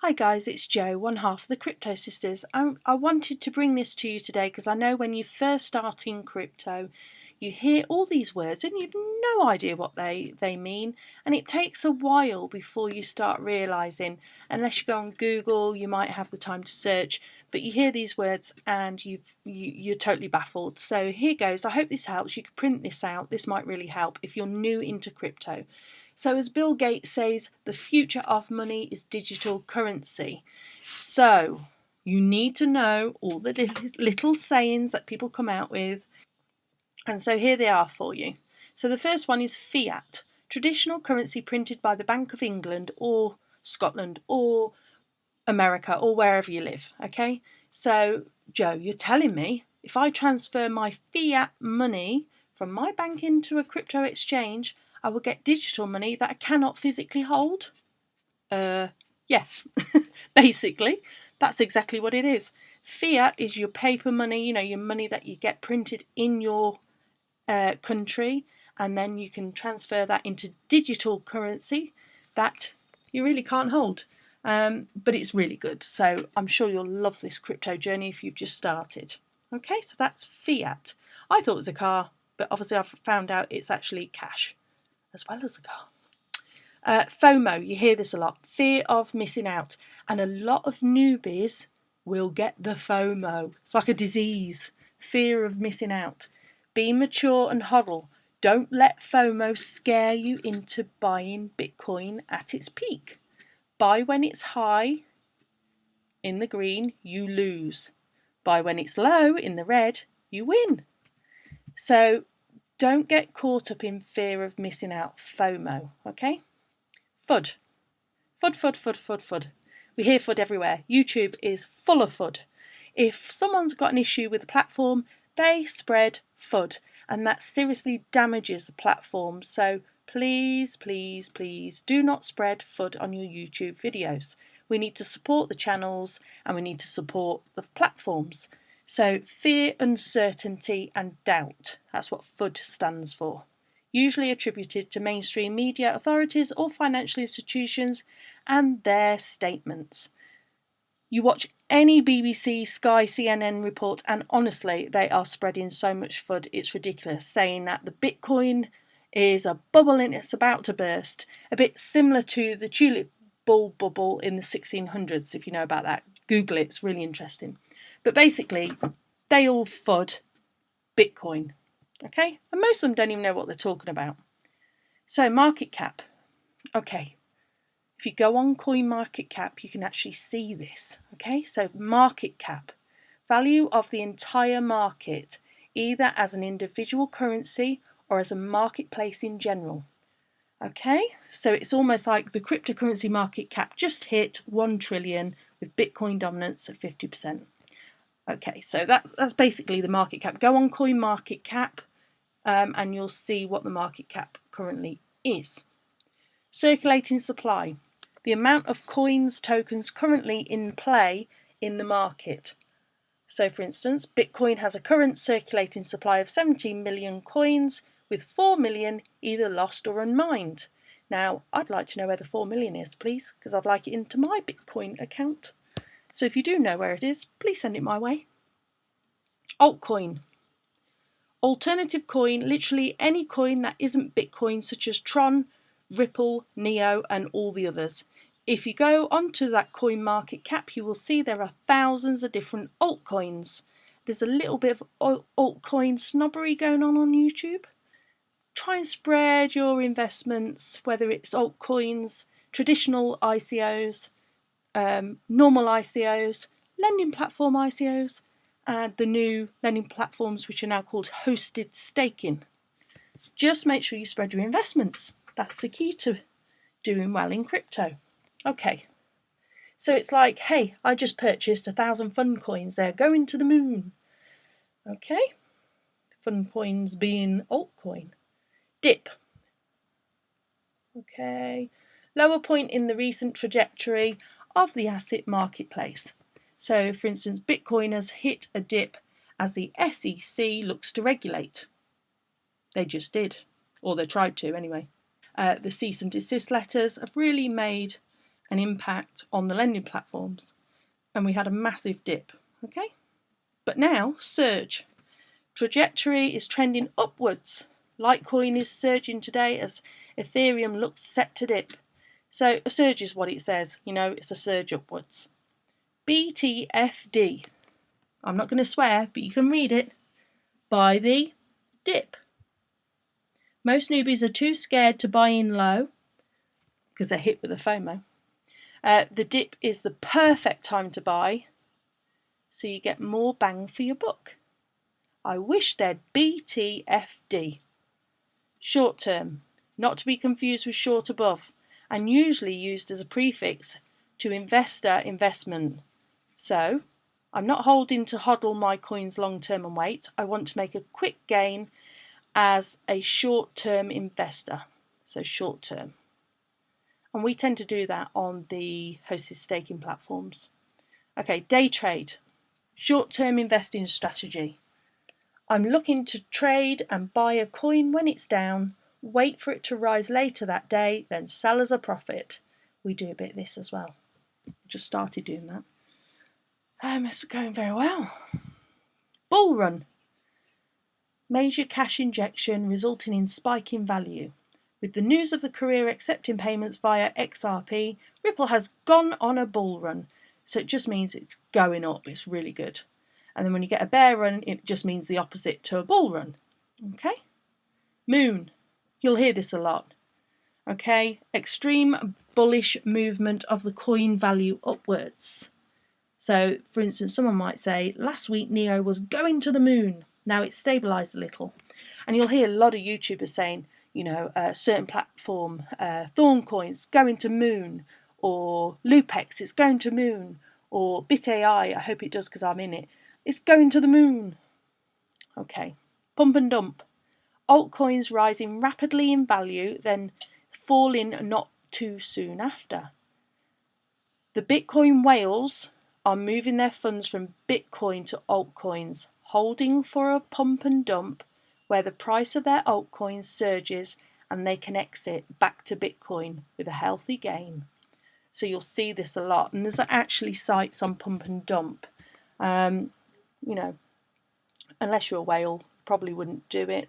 Hi guys, it's Jo, one half of the Crypto Sisters. I wanted to bring this to you today because I know when you first start in crypto, you hear all these words and you've no idea what they mean, and it takes a while before you start realising, unless you go on Google, you might have the time to search, but you hear these words and you're totally baffled. So here goes. I hope this helps. You can print this out. This might really help if you're new into crypto. So as Bill Gates says, the future of money is digital currency. So you need to know all the little sayings that people come out with. And so here they are for you. So the first one is fiat, traditional currency printed by the Bank of England or Scotland or America or wherever you live. Okay, so Joe, you're telling me if I transfer my fiat money from my bank into a crypto exchange, I will get digital money that I cannot physically hold? Yes, basically, that's exactly what it is. Fiat is your paper money, your money that you get printed in your country, and then you can transfer that into digital currency that you really can't hold. But it's really good, so I'm sure you'll love this crypto journey if you've just started. Okay, so that's fiat. I thought it was a car, but obviously I've found out it's actually cash as well as a car. FOMO, you hear this a lot, fear of missing out, and a lot of newbies will get the FOMO. It's like a disease, fear of missing out. Be mature and hodl. Don't let FOMO scare you into buying Bitcoin at its peak. Buy when it's high, in the green, you lose. Buy when it's low, in the red, you win. So don't get caught up in fear of missing out, FOMO, okay? FUD. FUD, FUD, FUD, FUD, FUD. We hear FUD everywhere. YouTube is full of FUD. If someone's got an issue with the platform, they spread FUD, and that seriously damages the platform. So please, please, please do not spread FUD on your YouTube videos. We need to support the channels and we need to support the platforms. So fear, uncertainty and doubt, that's what FUD stands for. Usually attributed to mainstream media authorities or financial institutions and their statements. You watch any BBC, Sky, CNN report, and honestly, they are spreading so much FUD, it's ridiculous, saying that the Bitcoin is a bubble and it's about to burst. A bit similar to the tulip bulb bubble in the 1600s, if you know about that. Google it, it's really interesting. But basically, they all FUD Bitcoin. Okay, and most of them don't even know what they're talking about. So market cap. Okay, if you go on CoinMarketCap, you can actually see this. Okay, so market cap, value of the entire market, either as an individual currency or as a marketplace in general. Okay, so it's almost like the cryptocurrency market cap just hit 1 trillion with Bitcoin dominance at 50%. Okay, so that's basically the market cap. Go on CoinMarketCap. And you'll see what the market cap currently is. Circulating supply, the amount of coins, tokens currently in play in the market. So for instance, Bitcoin has a current circulating supply of 17 million coins, with 4 million either lost or unmined. Now, I'd like to know where the 4 million is, please, because I'd like it into my Bitcoin account. So if you do know where it is, please send it my way. Altcoin. Alternative coin, literally any coin that isn't Bitcoin, such as Tron, Ripple, Neo and all the others. If you go onto that CoinMarketCap, you will see there are thousands of different altcoins. There's a little bit of altcoin snobbery going on YouTube. Try and spread your investments, whether it's altcoins, traditional ICOs, normal ICOs, lending platform ICOs, and the new lending platforms which are now called hosted staking. Just make sure you spread your investments. That's the key to doing well in crypto. Okay, so it's like, hey, I just purchased 1,000 fun coins. They're going to the moon. Okay, fun coins being altcoin. Dip. Okay, lower point in the recent trajectory of the asset marketplace. So, for instance, Bitcoin has hit a dip as the SEC looks to regulate. They just did, or they tried to anyway. The cease and desist letters have really made an impact on the lending platforms, and we had a massive dip. Okay, but now surge. Trajectory is trending upwards. Litecoin is surging today as Ethereum looks set to dip. So a surge is what it says, it's a surge upwards. BTFD. I'm not going to swear, but you can read it. Buy the dip. Most newbies are too scared to buy in low because they're hit with a FOMO. The dip is the perfect time to buy, so you get more bang for your buck. I wish they'd BTFD. Short term, not to be confused with short above, and usually used as a prefix to investor investment. So, I'm not holding to hodl my coins long term and wait. I want to make a quick gain as a short term investor. So short term. And we tend to do that on the hosted staking platforms. Okay, day trade. Short term investing strategy. I'm looking to trade and buy a coin when it's down, wait for it to rise later that day, then sell as a profit. We do a bit of this as well. Just started doing that. It's going very well. Bull run. Major cash injection resulting in spike in value. With the news of the courier accepting payments via XRP, Ripple has gone on a bull run. So it just means it's going up. It's really good. And then when you get a bear run, it just means the opposite to a bull run. Okay? Moon. You'll hear this a lot. Okay? Extreme bullish movement of the coin value upwards. So, for instance, someone might say, last week Neo was going to the moon. Now it's stabilised a little. And you'll hear a lot of YouTubers saying, a certain platform, Thorn Coins, going to moon. Or Lupex, it's going to moon. Or BitAI, I hope it does because I'm in it. It's going to the moon. Okay. Pump and dump. Altcoins rising rapidly in value, then falling not too soon after. The Bitcoin whales are moving their funds from Bitcoin to altcoins, holding for a pump and dump where the price of their altcoins surges and they can exit back to Bitcoin with a healthy gain. So you'll see this a lot. And there's actually sites on pump and dump. Unless you're a whale, probably wouldn't do it.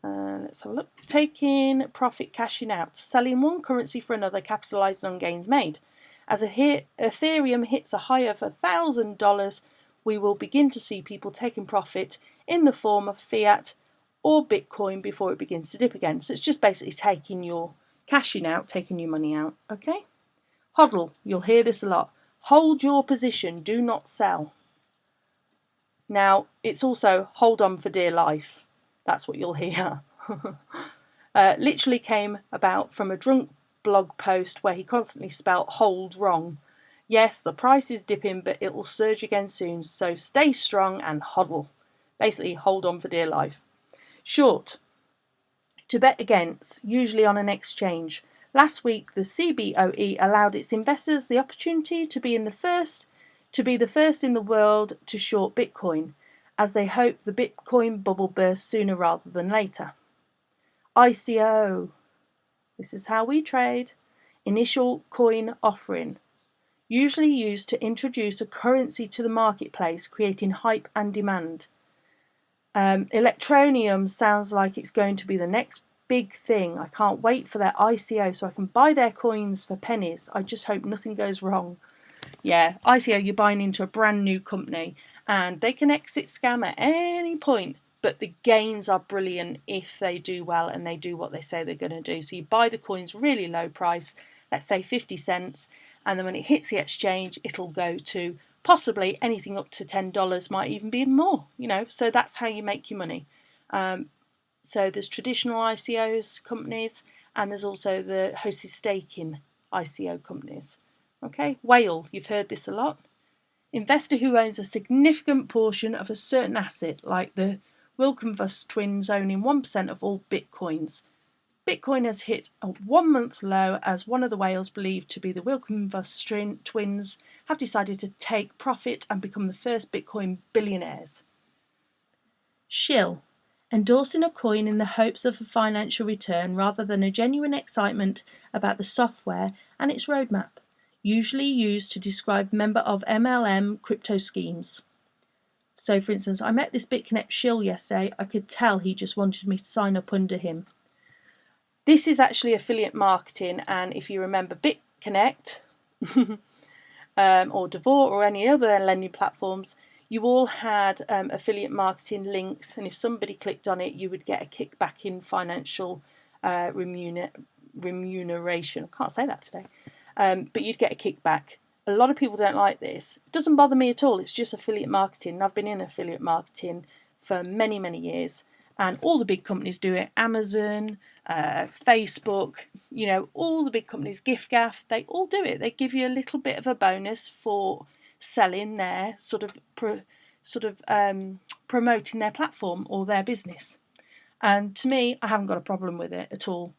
Let's have a look. Taking profit, cashing out, selling one currency for another, capitalising on gains made. As Ethereum hits a high of $1,000, we will begin to see people taking profit in the form of Fiat or Bitcoin before it begins to dip again. So it's just basically cashing out, taking your money out. Okay? Hodl, you'll hear this a lot. Hold your position, do not sell. Now, it's also hold on for dear life. That's what you'll hear. Literally came about from a drunk blog post where he constantly spelt hold wrong. Yes, the price is dipping, but it will surge again soon, so stay strong and hodl. Basically, hold on for dear life. Short. To bet against, usually on an exchange. Last week, the CBOE allowed its investors the opportunity to be the first in the world to short Bitcoin, as they hope the Bitcoin bubble bursts sooner rather than later. ICO. This is how we trade. Initial coin offering. Usually used to introduce a currency to the marketplace, creating hype and demand. Electroneum sounds like it's going to be the next big thing. I can't wait for their ICO so I can buy their coins for pennies. I just hope nothing goes wrong. Yeah, ICO, you're buying into a brand new company and they can exit scam at any point, but the gains are brilliant if they do well and they do what they say they're going to do. So you buy the coins really low price, let's say 50 cents, and then when it hits the exchange, it'll go to possibly anything up to $10, might even be more, so that's how you make your money. So there's traditional ICOs companies and there's also the hosted staking ICO companies. Okay, whale, you've heard this a lot. Investor who owns a significant portion of a certain asset, like the Wilkenfuss twins owning 1% of all Bitcoins. Bitcoin has hit a 1-month low as one of the whales believed to be the Wilkenfuss twins have decided to take profit and become the first Bitcoin billionaires. Shill. Endorsing a coin in the hopes of a financial return rather than a genuine excitement about the software and its roadmap. usually used to describe member of MLM crypto schemes. So for instance, I met this BitConnect shill yesterday. I could tell he just wanted me to sign up under him. This is actually affiliate marketing, and if you remember BitConnect or Devor or any other lending platforms, you all had affiliate marketing links, and if somebody clicked on it, you would get a kickback in financial remuneration. I can't say that today, but you'd get a kickback. A lot of people don't like this. It doesn't bother me at all. It's just affiliate marketing. I've been in affiliate marketing for many, many years, and all the big companies do it. Amazon, Facebook, you know, all the big companies, giffgaff, they all do it. They give you a little bit of a bonus for selling their promoting their platform or their business. And to me, I haven't got a problem with it at all.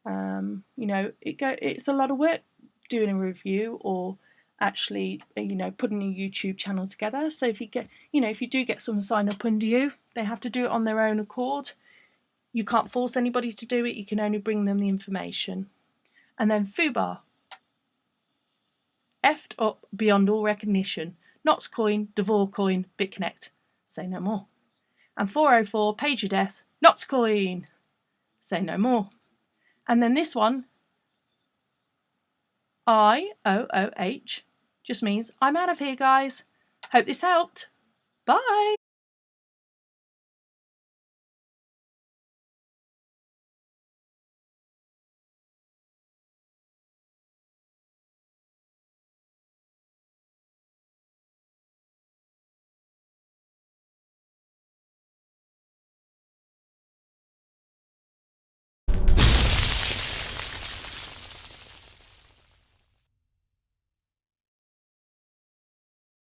You know, it's a lot of work doing a review or actually, you know, putting a YouTube channel together. So if you get, you know, if you do get someone sign up under you, they have to do it on their own accord. You can't force anybody to do it. You can only bring them the information. And then FUBAR, effed up beyond all recognition. Knots Coin, Devor Coin, BitConnect. Say no more. And 404, page your death. Knots Coin. Say no more. And then this one, IOOH, just means I'm out of here, guys. Hope this helped. Bye.